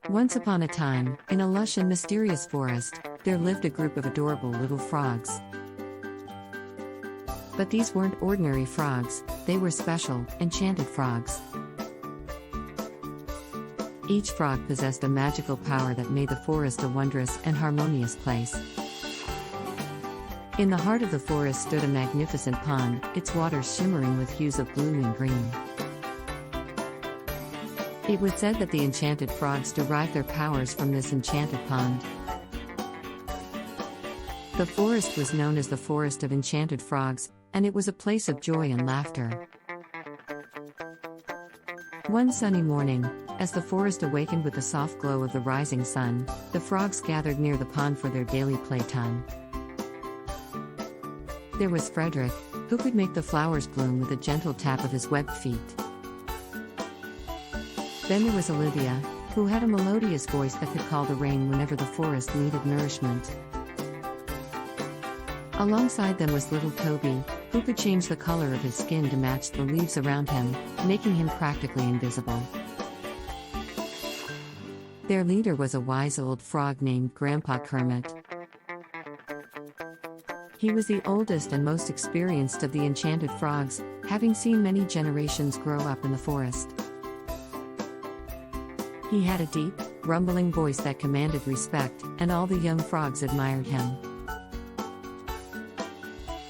Once upon a time, in a lush and mysterious forest, there lived a group of adorable little frogs. But these weren't ordinary frogs, they were special, enchanted frogs. Each frog possessed a magical power that made the forest a wondrous and harmonious place. In the heart of the forest stood a magnificent pond, its waters shimmering with hues of blue and green. It was said that the enchanted frogs derived their powers from this enchanted pond. The forest was known as the Forest of Enchanted Frogs, and it was a place of joy and laughter. One sunny morning, as the forest awakened with the soft glow of the rising sun, the frogs gathered near the pond for their daily playtime. There was Fredrick, who could make the flowers bloom with a gentle tap of his webbed feet. Then there was Olivia, who had a melodious voice that could call the rain whenever the forest needed nourishment. Alongside them was little Toby, who could change the color of his skin to match the leaves around him, making him practically invisible. Their leader was a wise old frog named Grandpa Kermit. He was the oldest and most experienced of the enchanted frogs, having seen many generations grow up in the forest. He had a deep, rumbling voice that commanded respect, and all the young frogs admired him.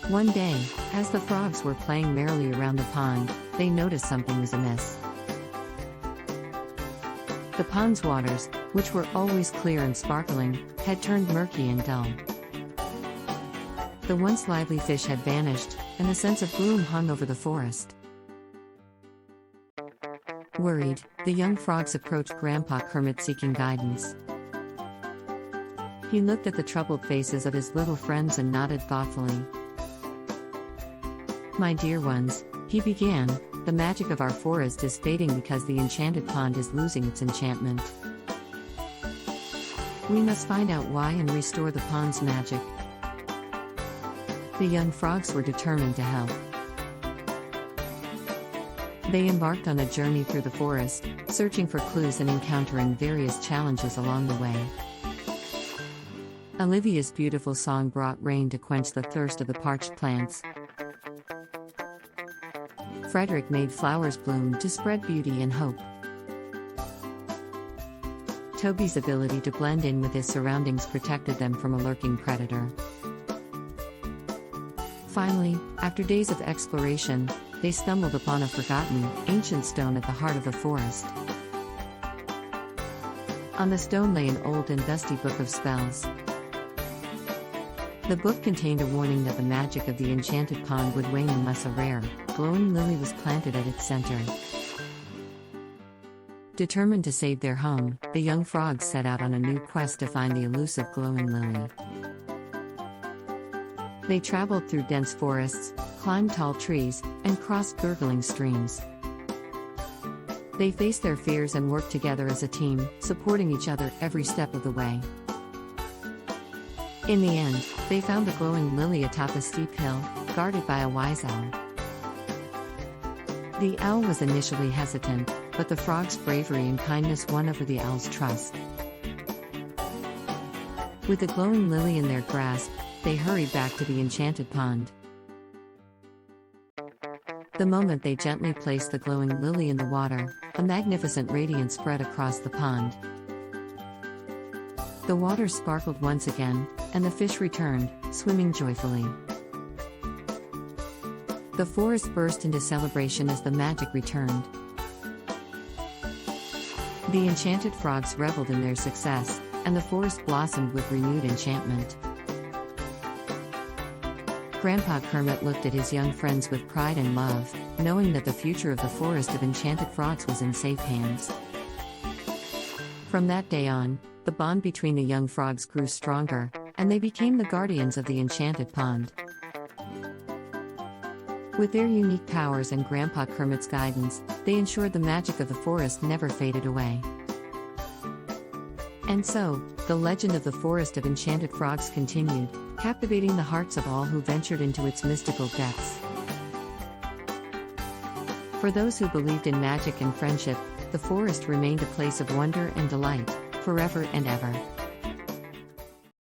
One day, as the frogs were playing merrily around the pond, they noticed something was amiss. The pond's waters, which were always clear and sparkling, had turned murky and dull. The once lively fish had vanished, and a sense of gloom hung over the forest. Worried, the young frogs approached Grandpa Kermit seeking guidance. He looked at the troubled faces of his little friends and nodded thoughtfully. "My dear ones," he began, "the magic of our forest is fading because the enchanted pond is losing its enchantment. We must find out why and restore the pond's magic." The young frogs were determined to help. They embarked on a journey through the forest, searching for clues and encountering various challenges along the way. Olivia's beautiful song brought rain to quench the thirst of the parched plants. Fredrick made flowers bloom to spread beauty and hope. Toby's ability to blend in with his surroundings protected them from a lurking predator. Finally, after days of exploration, they stumbled upon a forgotten, ancient stone at the heart of the forest. On the stone lay an old and dusty book of spells. The book contained a warning that the magic of the enchanted pond would wane unless a rare, glowing lily was planted at its center. Determined to save their home, the young frogs set out on a new quest to find the elusive glowing lily. They traveled through dense forests, climbed tall trees, and crossed gurgling streams. They faced their fears and worked together as a team, supporting each other every step of the way. In the end, they found the glowing lily atop a steep hill, guarded by a wise owl. The owl was initially hesitant, but the frog's bravery and kindness won over the owl's trust. With the glowing lily in their grasp, they hurried back to the enchanted pond. The moment they gently placed the glowing lily in the water, a magnificent radiance spread across the pond. The water sparkled once again, and the fish returned, swimming joyfully. The forest burst into celebration as the magic returned. The enchanted frogs reveled in their success, and the forest blossomed with renewed enchantment. Grandpa Kermit looked at his young friends with pride and love, knowing that the future of the Forest of Enchanted Frogs was in safe hands. From that day on, the bond between the young frogs grew stronger, and they became the guardians of the enchanted pond. With their unique powers and Grandpa Kermit's guidance, they ensured the magic of the forest never faded away. And so, the legend of the Forest of Enchanted Frogs continued, captivating the hearts of all who ventured into its mystical depths. For those who believed in magic and friendship, The forest remained a place of wonder and delight, forever and ever.